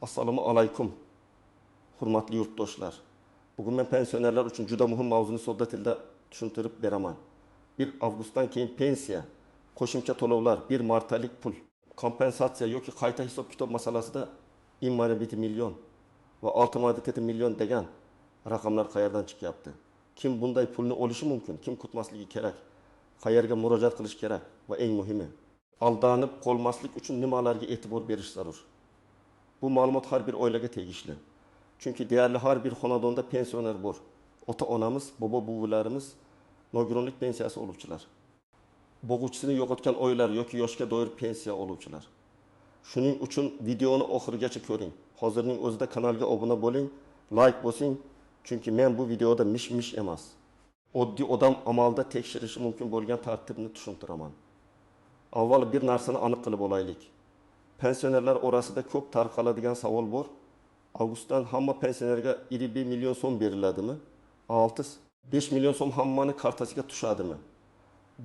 Assalomu alaykum, hurmatli yurtdoshlar. Bugun men pensionerlar uchun juda muhim mavzuni sodda tilda tushuntirib beraman. 1 avgustdan keyin pensiya, qo'shimcha to'lovlar, bir martalik pul, kompensatsiya yoki qayta hisob kitob masalasida 1,7 million va 6,7 million degan raqamlar qayerdan chiqyapti? Kim bunday pulni olishi mumkin? Kim kutmasligi kerak? Qayerga murojaat qilish kerak? Va eng muhimi, aldanib qolmaslik uchun nimalarga e'tibor berish zarur? Bu ma'lumot har bir oilaga tegishli. Chunki deyarli har bir xonadonda pensioner bor. Ota-onamiz, bobo-buvilarimiz nogironlik pensiyasi oluvchilar. Bo'g'uvchisini yo'qotgan oilalar yoki yoshga doir pensiya oluvchilar. Shuning uchun videoni oxirigacha ko'ring. Hozirning o'zida kanalga obuna bo'ling, like bosing, chunki men bu videoda mish-mish emas. Oddiy odam amalda tekshirishi mumkin bo'lgan tartibni tushuntiraman. Avval bir narsani aniq qilib olaylik. Pensionerlar orasida ko'p tarqaladigan savol bor. Avgustdan hamma pensionerga 21 million so'm beriladimi? 5 million so'm hammani kartasiga tushadimi?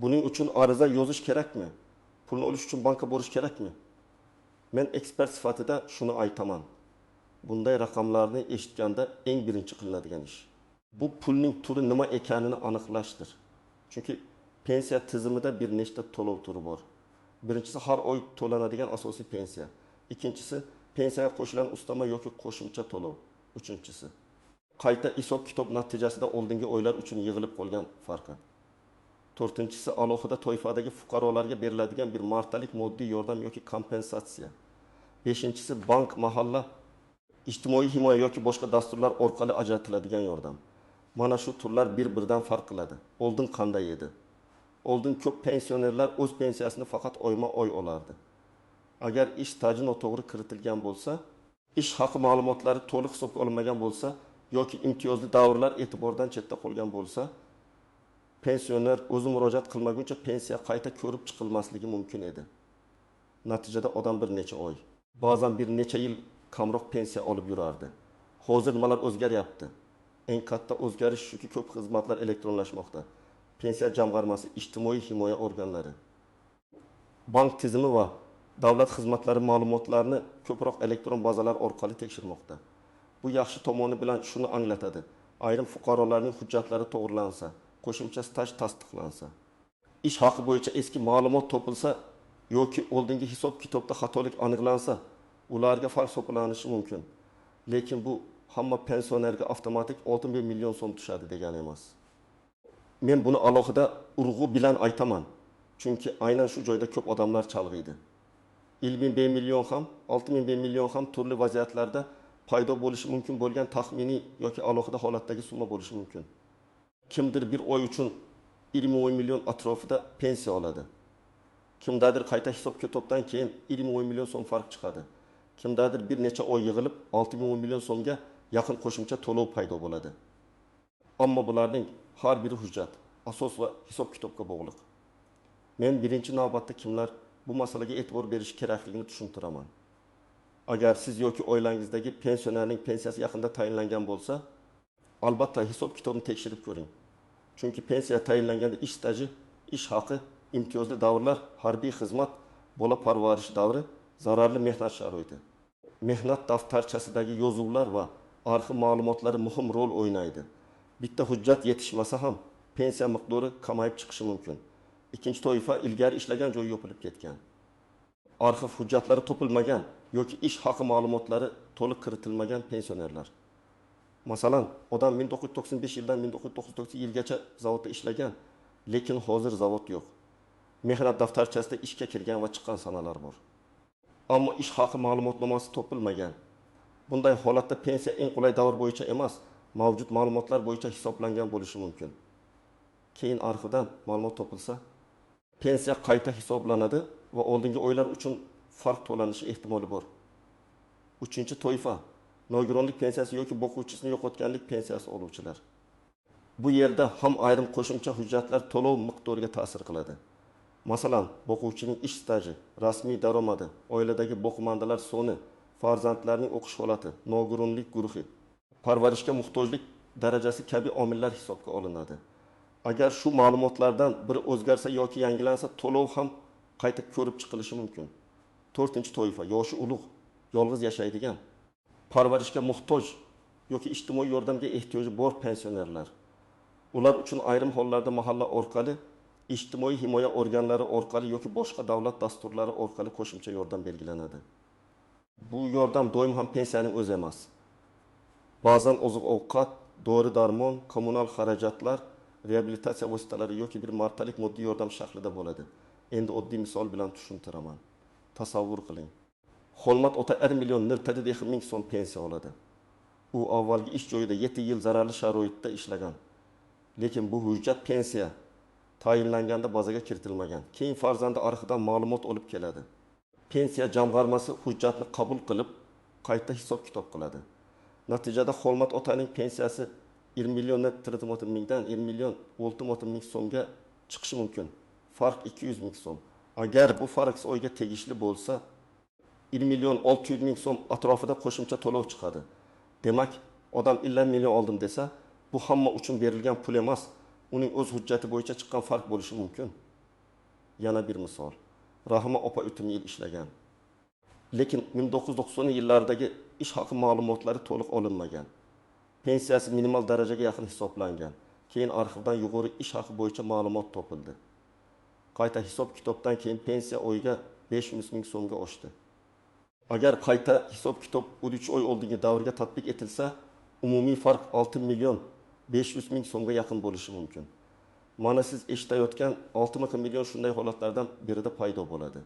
Buning uchun ariza yozish kerakmi? Pulni olish uchun banka borish kerakmi? Men ekspert sifatida shuni aytaman. Bunday raqamlarni eshitganda eng birinchi qilinadigan ish bu pulning turi nima ekanini aniqlashdir. Chunki pensiya tizimida bir nechta to'lov turi bor. Birinchisi har oy to'lanadigan asosiy pensiya. Ikkinchisi pensiyaga qo'shilgan ustama yoki qo'shimcha to'lov. Uchinchisi qayta hisob kitob natijasida oldingi oylar uchun yig'ilib qolgan farqi. To'rtinchisi alohida toifadagi fuqarolarga beriladigan bir martalik moddiy yordam yoki kompensatsiya. Beshinchisi bank, mahalla, ijtimoiy himoya yoki boshqa dasturlar orqali ajratiladigan yordam. Mana shu turlar bir-biridan farq qiladi. Oldin qanday edi? Oldin ko'p pensionerlar o'z pensiyasini faqat oyma-oy olardi. Agar ish staji noto'g'ri kiritilgan bo'lsa, ish haqi ma'lumotlari to'liq hisobga olinmagan bo'lsa yoki imtiyozli davrlar e'tibordan chetda qolgan bo'lsa, pensioner o'zi murojaat qilmaguncha pensiya qayta ko'rib chiqilmasligi mumkin edi. Natijada odam bir necha oy, ba'zan bir necha yil kamroq pensiya olib yurardi. Hozir nimalar o'zgaryapti? Eng katta o'zgarish shuki, ko'p xizmatlar elektronlashmoqda. Pensiya jamg'armasi, ijtimoiy himoya organlari, bank tizimi va davlat xizmatlari ma'lumotlarini ko'proq elektron bazalar orqali tekshirmoqda. Bu yaxshi tomoni bilan shuni anglatadi. Ayrim fuqarolarning hujjatlari to'g'rilansa, qo'shimcha staj tasdiqlansa, ish haqi bo'yicha eski ma'lumot topilsa yoki oldingi hisob kitobda xatolik aniqlansa, ularga farq hisoblanishi mumkin. Lekin bu hamma pensionerga avtomatik 6 million so'm tushadi degani emas. Men buni alohida urg'u bilan aytaman. Chunki aynan shu joyda ko'p odamlar chalg'iydi. 21 million ham, 6,5 million ham turli vaziyatlarda paydo bo'lishi mumkin bo'lgan taxminiy yoki alohida holatdagi summa bo'lishi mumkin. Kimdir bir oy uchun 20 million atrofida pensiya oladi. Kimdadir qayta hisob kitobdan keyin 20 million so'm farq chiqadi. Kimdadir bir necha oy yig'ilib 6 million so'mga yaqin qo'shimcha to'lov paydo bo'ladi. Ammo bularning har biri hujjat, asos va hisob kitobga bog'liq. Men birinchi navbatda kimlar bu masalaga e'tibor berish kerakligini tushuntiraman. Agar siz yoki oilangizdagi pensionerning pensiyasi yaqinda tayinlangan bo'lsa, albatta hisob kitobni tekshirib ko'ring. Chunki pensiya tayinlanganda ish staji, ish haqi, imtiyozli davrlar, harbiy xizmat, bola parvarish davri, zararli mehnat sharoiti, mehnat daftarchasidagi yozuvlar va arxiv ma'lumotlari muhim rol o'ynaydi. Bitta hujjat yetishmasa ham pensiya miqdori kamayib chiqishi mumkin. Ikkinchi toifa ilgari ishlagan joyi yopilib ketgan. Arxiv hujjatlari topilmagan yoki ish haqi ma'lumotlari to'liq kiritilmagan pensionerlar. Masalan, odam 1995 yildan 1999 yilgacha zavodda ishlagan, lekin hozir zavod yo'q. Mehnat daftarchasida ishga kirgan va chiqqan sanalar bor. Ammo ish haqi ma'lumotnomasi topilmagan. Bunday holatda pensiya eng qulay davr bo'yicha emas, mavjud ma'lumotlar bo'yicha hisoblangan bo'lishi mumkin. Keyin arxivdan ma'lumot topilsa, pensiya qayta hisoblanadi va oldingi oylar uchun farq to'lanishi ehtimoli bor. Uchinchi toifa nogironlik pensiyasi yoki boquvchisini yo'qotganlik pensiyasi oluvchilar. Bu yerda ham ayrim qo'shimcha hujjatlar to'lov miqdoriga ta'sir qiladi. Masalan, boquvchining ish staji, rasmiy daromadi, oiladagi boqmandalar soni, farzandlarning o'qish holati, nogironlik guruhi, parvarishga muhtojlik darajasi kabi omillar hisobga olinadi. Agar shu ma'lumotlardan biri o'zgarsa yoki yangilansa, to'lov ham qayta ko'rib chiqilishi mumkin. To'rtinchi toifa yoshi ulug', yolg'iz yashaydigan, parvarishga muhtoj yoki ijtimoiy yordamga ehtiyoji bor pensionerlar. Ular uchun ayrim hollarda mahalla orqali, ijtimoiy himoya organlari orqali yoki boshqa davlat dasturlari orqali qo'shimcha yordam belgilanadi. Bu yordam doim ham pensiyaning o'zi emas. Ba'zan oziq-ovqat, dori-darmon, kommunal xarajatlar, reabilitatsiya vositalari yoki bir martalik moddiy yordam shaklida bo'ladi. Endi oddiy misol bilan tushuntiraman. Tasavvur qiling. Xolmat ota 1 million 900 ming so'm pensiya oladi. U avvalgi ish joyida 7 yil zararli sharoitda ishlagan. Lekin bu hujjat pensiya tayinlanganda bazaga kiritilmagan. Keyin farzandi arixidan ma'lumot olib keladi. Pensiya jamg'armasi hujjatni qabul qilib, qayta hisob-kitob qiladi. Natijada Xolmat otaning pensiyasi 1 million 900 mingdan 1 million 600 ming so'mga chiqishi mumkin. Farq 200 ming so'm. Agar bu farq oyga tegishli bo'lsa, 1 million 600 ming so'm atrofida qo'shimcha to'lov chiqadi. Demak, odam 1 million oldim desa, bu hamma uchun berilgan pul emas, uning o'z hujjati bo'yicha chiqqan farq bo'lishi mumkin. Yana bir misol. Rahima opa 3 yil ishlagan. Lekin 1990 yillardagi ish haqi ma'lumotlari to'liq olinmagan. Pensiyasi minimal darajaga yaqin hisoblangan. Keyin arxivdan yuqori ish haqi bo'yicha ma'lumot topildi. Qayta hisob-kitobdan keyin pensiya oyiga 500 ming so'mga oshdi. Agar qayta hisob-kitob 13 oy oldingi davrga tatbiq etilsa, umumiy farq 6 million 500 ming so'mga yaqin bo'lishi mumkin. Mana siz eshitayotgan 6 million shunday holatlardan birida paydo bo'ladi.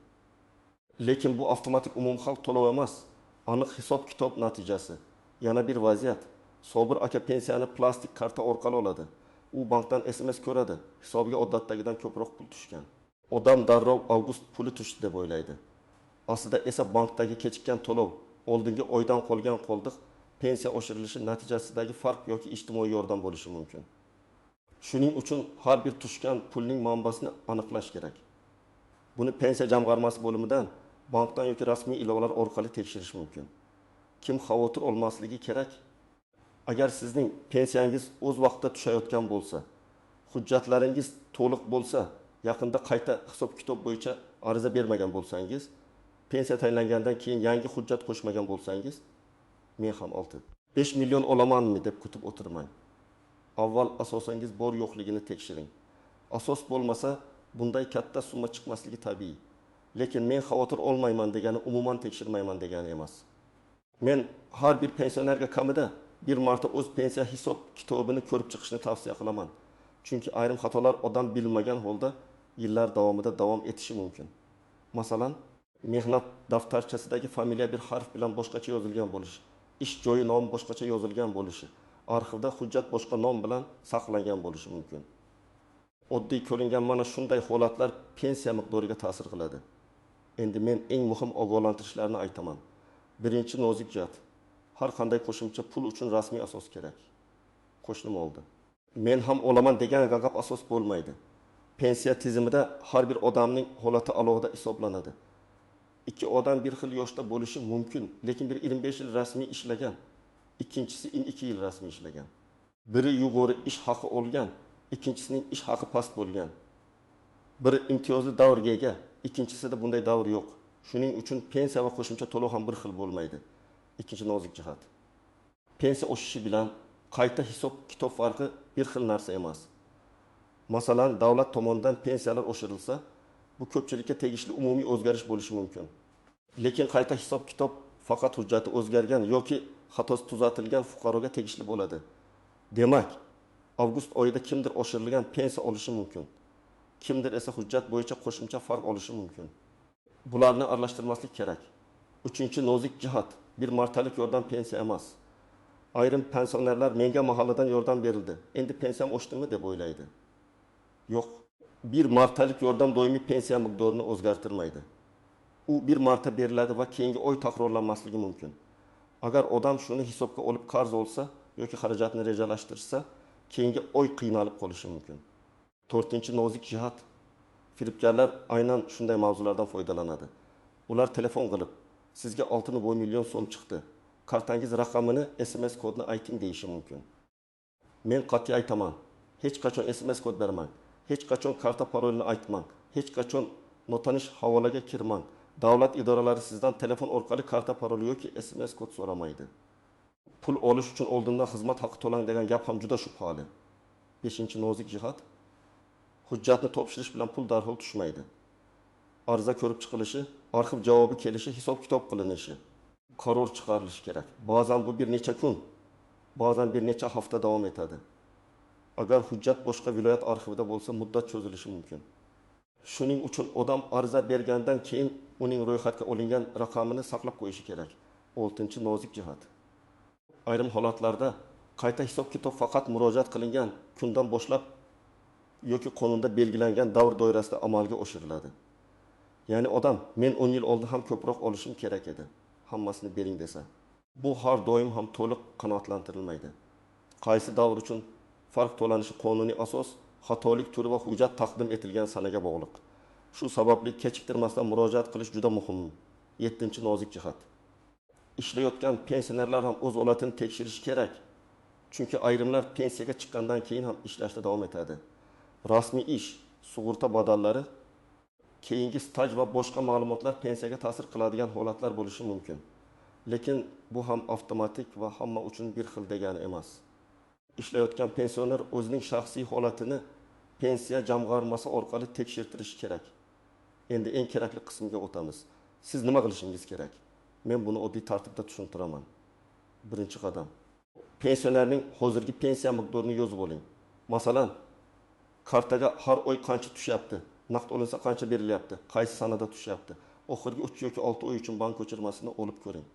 Lekin bu avtomatik umumxalq to'lov emas, aniq hisob-kitob natijasi. Yana bir vaziyat. Sobir aka pensiyani plastik karta orqali oladi. U bankdan SMS ko'radi. Hisobga odatdagidan ko'proq pul tushgan. Odam darrov avgust puli tushdi deb o'ylaydi. Aslida esa bankdagi kechikkan to'lov, oldingi oydan qolgan qoldiq, pensiya oshirilishi natijasidagi farq yoki ijtimoiy yordam bo'lishi mumkin. Shuning uchun har bir tushgan pulning manbasini aniqlash kerak. Buni pensiya jamg'armasi bo'limidan, bankdan yoki rasmiy ilovalar orqali tekshirish mumkin. Kim xavotir olmasligi kerak? Agar sizning pensiyangiz o'z vaqtida tushayotgan bo'lsa, hujjatlaringiz to'liq bo'lsa, yaqinda qayta hisob-kitob bo'yicha ariza bermagan bo'lsangiz, pensiya tayinlangandan keyin yangi hujjat qo'shmagan bo'lsangiz, men ham 5 million olamanmi deb kutib o'tirmang. Avval asosangiz bor yo'qligini tekshiring. Asos bo'lmasa, bunday katta summa chiqmasligi tabiiy. Lekin men xavotir olmayman degani umuman tekshirmayman degani emas. Men har bir pensionerga kamida bir marta o'z pensiya hisob kitobini ko'rib chiqishni tavsiya qilaman. Chunki ayrim xatolar odam bilmagan holda yillar davomida davom etishi mumkin. Masalan, mehnat daftarchasidagi familiya bir harf bilan boshqacha yozilgan bo'lishi, ish joyi nomi boshqacha yozilgan bo'lishi, arxivda hujjat boshqa nom bilan saqlangan bo'lishi mumkin. Oddiy ko'ringan mana shunday holatlar pensiya miqdoriga ta'sir qiladi. Endi men eng muhim ogohlantirishlarni aytaman. Birinchi nozik jihat. Har qanday qo'shimcha pul uchun rasmiy asos kerak. Qo'shnim oldi. Men ham olaman degan g'ag'ab asos bo'lmaydi. Pensiya tizimida har bir odamning holati alohida hisoblanadi. Ikki odam bir xil yoshda bo'lishi mumkin, lekin biri 25 yil rasmiy ishlagan, ikkinchisi 2 yil rasmiy ishlagan. Biri yuqori ish haqi olgan, ikkinchisining ish haqi past bo'lgan. Biri imtiyozli davrga ega, ikkinchisida bunday davr yo'q. Shuning uchun pensiya va qo'shimcha to'lov ham bir xil bo'lmaydi. Ikkinchi nozik jihat. Pensiya oshishi bilan qayta hisob-kitob farqi bir xil narsa emas. Masalan, davlat tomonidan pensiyalar oshirilsa, bu ko'pchilikka tegishli umumiy o'zgarish bo'lishi mumkin. Lekin qayta hisob-kitob faqat hujjati o'zgargan yoki xatosi tuzatilgan fuqaroga tegishli bo'ladi. Demak, avgust oyida kimdir oshirilgan pensiya olishi mumkin. Kimdir esa hujjat bo'yicha qo'shimcha farq olishi mumkin. Bularni aralashtirmaslik kerak. Uchinchi nozik jihat, bir martalik yordam pensiya emas. Ayrim pensionerlar menga mahalladan yordam berildi, endi pensiyam oshdimi deb o'ylaydi. Yo'q, bir martalik yordam doimiy pensiya miqdorini o'zgartirmaydi. U bir marta beriladi va keyingi oy takrorlanmasligi mumkin. Agar odam shuni hisobga olib qarz olsa yoki xarajatni rejalashtirsa, keyingi oy qiynalib qolishi mumkin. To'rtinchi nozik jihat. Firibgarlar aynan shunday mavzulardan foydalanadi. Ular telefon qilib, sizga 6,5 million so'm chiqdi. Kartangiz raqamini, SMS kodini ayting deyishi mumkin. Men qat'iy aytaman, hech qachon SMS kod bermang. Hech qachon karta parolini aytmang. Hech qachon notanish havolaga kirmang. Davlat idoralari sizdan telefon orqali karta paroli yoki SMS kod so'ramaydi. pul olish uchun oldindan xizmat haqi to'lang degan gap ham juda shubhali. 5-nozik jihat, hujjatni topshirish bilan pul darhol tushmaydi. Ariza ko'rib chiqilishi, arxiv javobi kelishi, hisob-kitob qilinishi, qaror chiqarilishi kerak. Ba'zan bu bir necha kun, ba'zan bir necha hafta davom etadi. Agar hujjat boshqa viloyat arxivida bo'lsa, muddat cho'zilishi mumkin. Shuning uchun odam ariza bergandan keyin uning ro'yxatga olingan raqamini saqlab qo'yishi kerak. 6-nozik jihat. Ayrim holatlarda qayta hisob-kitob faqat murojaat qilingan kundan boshlab yoki qonunda belgilangan davr doirasida amalga oshiriladi. Ya'ni odam men 10 yil oldin ham ko'proq olishim kerak edi, hammasini bering desa, bu har doim ham to'liq qanoatlantirilmaydi. Qaysi davr uchun farq to'lanishi qonuniy asos, xatolik turi va hujjat taqdim etilgan sanaga bog'liq. Shu sababli kechiktirmasdan murojaat qilish juda muhim. 7-nozik jihat. Ishlayotgan pensionerlar ham o'z holatini tekshirish kerak. Chunki ayrimlar pensiyaga chiqqandan keyin ham ishlashda davom etadi. Rasmiy ish, sug'urta badallari, keyingi staj va boshqa ma'lumotlar pensiyaga ta'sir qiladigan holatlar bo'lishi mumkin. Lekin bu ham avtomatik va hamma uchun bir xil degani emas. Ishlayotgan pensioner o'zining shaxsiy holatini pensiya jamg'armasi orqali tekshirtirishi kerak. Endi eng kerakli qismga o'tamiz. Siz nima qilishingiz kerak? Men buni oddiy tartibda tushuntiraman. Birinchi qadam. Pensionerning hozirgi pensiya miqdorini yozib oling. Masalan, kartaga har oy qancha tushyapti, naqd olinsa qancha berilyapti, qaysi sanada tushyapti. Oxirgi 3 yoki 6 oy uchun bank ko'chirmasini olib ko'ring.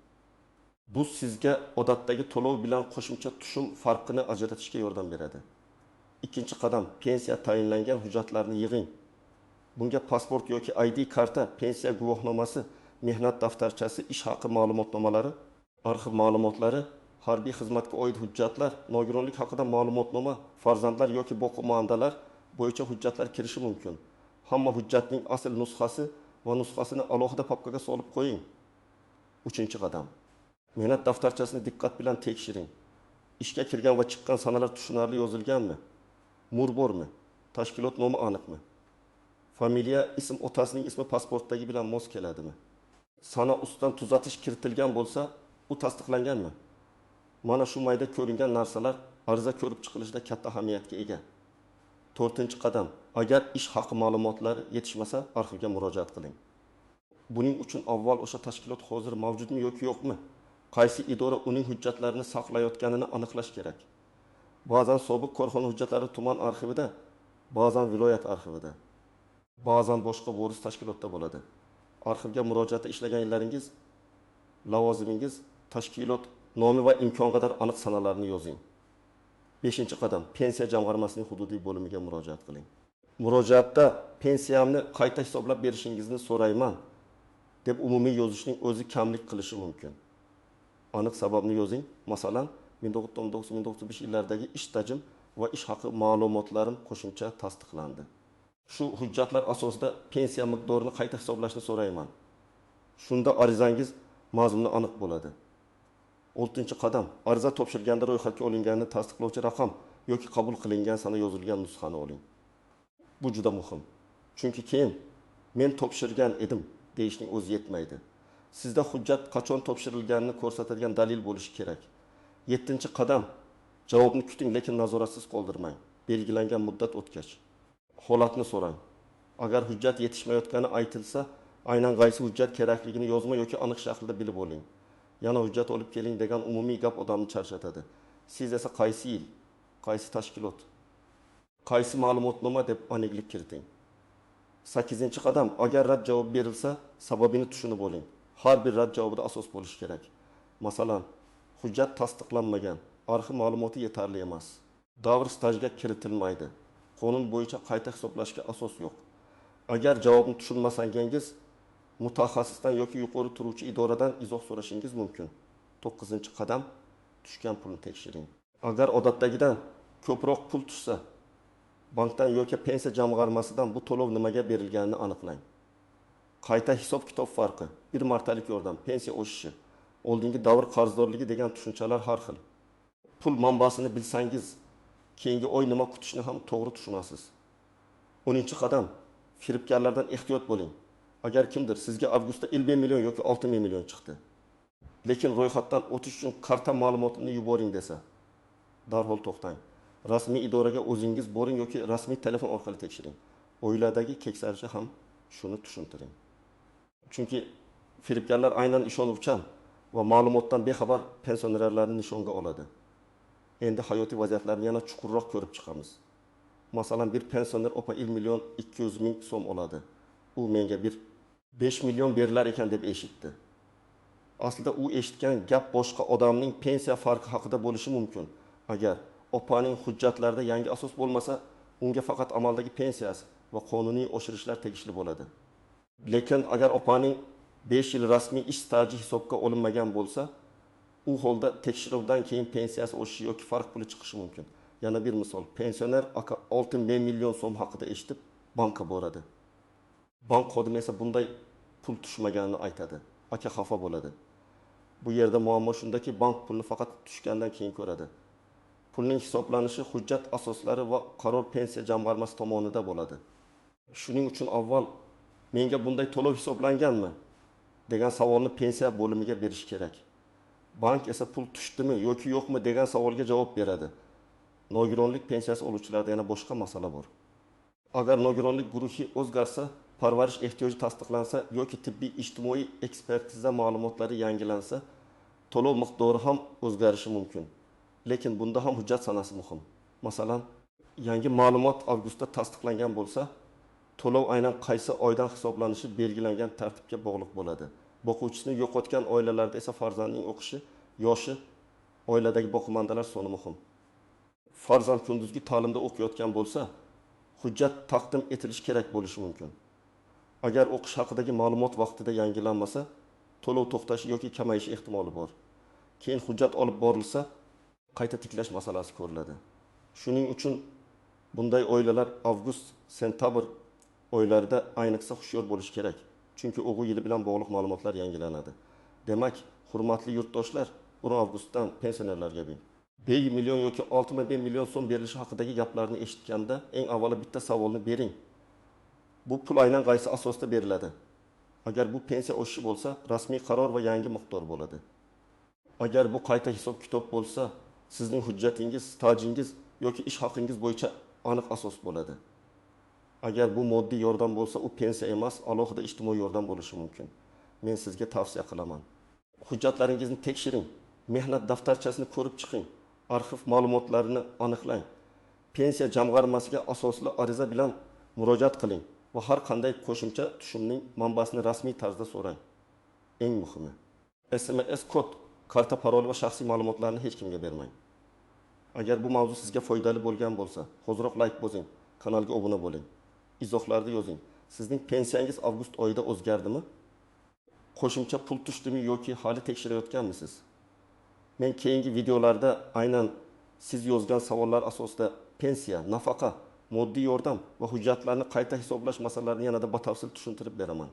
Bu sizga odatdagi to'lov bilan qo'shimcha tushum farqini ajratishga yordam beradi. Ikkinchi qadam, pensiya tayinlangan hujjatlarni yig'ing. Bunga pasport yoki ID karta, pensiya guvohnomasi, mehnat daftarchasi, ish haqi ma'lumotnomalari, arxiv ma'lumotlari, harbiy xizmatga oid hujjatlar, nogironlik haqida ma'lumotnoma, farzandlar yoki boqib-muandalar bo'yicha hujjatlar kirishi mumkin. Hamma hujjatning asl nusxasi va nusxasini alohida papkaga solib qo'ying. 3-qadam. Mehnat daftarchasini diqqat bilan tekshiring. Ishga kirgan va chiqqan sanalar tushunarli yozilganmi? Mur bormi? Tashkilot nomi aniqmi? Familiya, ism otasining ismi pasportdagi bilan mos keladimi? Sana ustidan tuzatish kiritilgan bo'lsa, u tasdiqlanganmi? Mana shu mayda ko'ringan narsalar ariza ko'rib chiqilishida katta ahamiyatga ega. 4-qadam. Agar ish haqi ma'lumotlari yetishmasa, arxivga murojaat qiling. Buning uchun avval o'sha tashkilot hozir mavjudmi yoki yo'qmi? Qaysi idora uning hujjatlarini saqlayotganini aniqlash kerak. Ba'zan sobiq korxona hujjatlari tuman arxivida, ba'zan viloyat arxivida, ba'zan boshqa bo'ris tashkilotda bo'ladi. Arxivga murojaatda ishlagan yillaringiz, lavozimingiz, tashkilot nomi va imkon qadar aniq sanalarni yozing. 5-qadam. Pensiya jamg'armasining hududiy bo'limiga murojaat qiling. Murojaatda pensiyamni qayta hisoblab berishingizni so'rayman deb umumiy yozishning o'zi kamlik qilishi mumkin. Aniq sababni yozing. Masalan, 1919-1905 yillardagi ish stajim va ish haqi ma'lumotlarim qo'shimcha tasdiqlandi. Shu hujjatlar asosida pensiya miqdorini qayta hisoblashni so'rayman. Shunda arizangiz mazmuni aniq bo'ladi. 6-qadam. Ariza topshirganda ro'yxatga olinganini tasdiqlovchi raqam yoki qabul qilingan sana yozilgan nusxani oling. Bu juda muhim. Chunki keyin men topshirgan edim deyishning o'zi yetmaydi. Sizda hujjat qachon topshirilganini ko'rsatadigan dalil bo'lishi kerak. 7-qadam. Javobni kuting, lekin nazoratsiz qoldirmang. Belgilangan muddat o'tgach holatni so'rang. Agar hujjat yetishmayotgani aytilsa, aynan qaysi hujjat kerakligini yozma yoki aniq shaklda bilib oling. Yana hujjat olib keling degan umumiy gap odamni charchatadi. Siz esa qaysi yil, qaysi tashkilot, qaysi ma'lumotnoma deb aniqlik kiriting. 8-qadam. Agar rad javob berilsa, sababini tushunib oling. Har bir rad javobida asos bo'lishi kerak. Masalan, hujjat tasdiqlanmagan, arxiv ma'lumoti yetarli emas, davr stajga kiritilmaydi, qonun bo'yicha qayta hisoblashga asos yo'q. Agar javobni tushunmasangiz, mutaxassisdan yoki yuqori turuvchi idoradan izoh so'rashingiz mumkin. 9-qadam. Tushgan pulni tekshiring. Agar odatdagidan ko'proq pul tushsa, bankdan yoki pensiya jamg'armasidan bu to'lov nimaga berilganini aniqlang. Qayta hisob-kitob farqi, bir martalik yordam, pensiya o'sishi, oldingi davr qarzdorligi degan tushunchalar har xil. Pul manbasini bilsangiz, keyingi oy nima kutishni ham to'g'ri tushunasiz. 10-qadam. Firibgarlardan ehtiyot bo'ling. Agar kimdir sizga avgustda 50 million yoki 60 million chiqdi, lekin ro'yxatdan o'tish uchun karta ma'lumotini yuboring desa, darhol to'xtang. Rasmiy idoraga o'zingiz boring yoki rasmiy telefon orqali tekshiring. Oiladagi keksaricha ham shuni tushuntiring. Chunki firibgarlar aynan ishonuvchan va ma'lumotdan bexabar pensionerlarni nishonga oladi. Endi hayotiy vaziyatlarni yana chuqurroq ko'rib chiqamiz. Masalan, bir pensioner 1 million 200 ming so'm oladi. U menga bir 5 million berilar ekan deb eshitdi. Aslida u eshitgan gap boshqa odamning pensiya farqi haqida bo'lishi mumkin. Agar opaning hujjatlarida yangi asos bo'lmasa, unga faqat amaldagi pensiyasi va qonuniy oshirishlar tegishli bo'ladi. Lekin agar opaning 5 yil rasmiy ish staji hisobga olinmagan bo'lsa, u holda tekshiruvdan keyin pensiyasi oshishi yoki farq puli chiqishi mumkin. Yana bir misol, pensioner 6 million so'm haqida eshitib bankka boradi. Bank xodimi esa bunday pul tushmaganini aytadi. Aka xafa bo'ladi. Bu yerda muammo shundaki, bank pulni faqat tushgandan keyin ko'radi. Pulning hisoblanishi hujjat asoslari va qaror pensiya jamg'armasi tomonidan bo'ladi. Shuning uchun avval menga bunday to'lov hisoblanganmi degan savolni pensiya bo'limiga berish kerak. Bank esa pul tushdimi yoki yo'qmi degan savolga javob beradi. Nogironlik pensiyasi oluvchilarda yana boshqa masala bor. Agar nogironlik guruhi o'zgarsa, parvarish ehtiyoji tasdiqlansa yoki tibbiy ijtimoiy ekspertiza ma'lumotlari yangilansa, to'lov miqdori ham o'zgarishi mumkin. Lekin bunda ham hujjat sanasi muhim. Masalan, yangi ma'lumot avgustda tasdiqlangan bo'lsa, to'lov aynan qaysi oydan hisoblanishi belgilangan tartibga bog'liq bo'ladi. Boquvchisini yo'qotgan oilalarda esa farzandning o'qishi, yoshi, oiladagi boqimandalar soni muhim. Farzand kunduzgi ta'limda o'qiyotgan bo'lsa, hujjat taqdim etilishi kerak bo'lishi mumkin. Agar o'qish haqidagi ma'lumot vaqtida yangilanmasa, to'lov to'xtashi yoki kamayishi ehtimoli bor. Keyin hujjat olib borilsa, qayta tiklash masalasi ko'riladi. Shuning uchun bunday oilalar avgust-sentabr oylarida ayniqsa hushyor bo'lish kerak. Chunki o'quv yili bilan bog'liq ma'lumotlar yangilanadi. Demak, hurmatli yurtdoshlar, 10 avgustdan pensionerlarga 1 million yoki 61 million so'm berilishi haqidagi gaplarni eshitganda, eng avvalo bitta savolni bering. Bu pul aynan qaysi asosda beriladi? Agar bu pensiya oshishi bo'lsa, rasmiy qaror va yangi miqdor bo'ladi. Agar bu qayta hisob-kitob bo'lsa, sizning hujjatingiz, stajingiz yoki ish haqingiz bo'yicha aniq asos bo'ladi. Agar bu moddiy yordam bo'lsa, u pensiya emas, alohida ijtimoiy yordam bo'lishi mumkin. Men sizga tavsiya qilaman. Hujjatlaringizni tekshiring, mehnat daftarchasini ko'rib chiqing, arxiv ma'lumotlarini aniqlang. Pensiya jamg'armasiga asosli ariza bilan murojaat qiling va har qanday qo'shimcha tushumning manbasini rasmiy tarzda so'rang. Eng muhimi, SMS kod, karta parol va shaxsiy ma'lumotlarni hech kimga bermang. Agar bu mavzu sizga foydali bo'lgan bo'lsa, hoziroq like bosing, kanalga obuna bo'ling. Izohlarda yozing. Sizning pensiyangiz avgust oyida o'zgardimi? Qo'shimcha pul tushdimi yoki hali tekshirayotganmisiz? Men keyingi videolarda aynan siz yozgan savollar asosida pensiya, nafaqa, moddiy yordam va hujjatlarni qayta hisoblash masalalarini yanada batafsil tushuntirib beraman.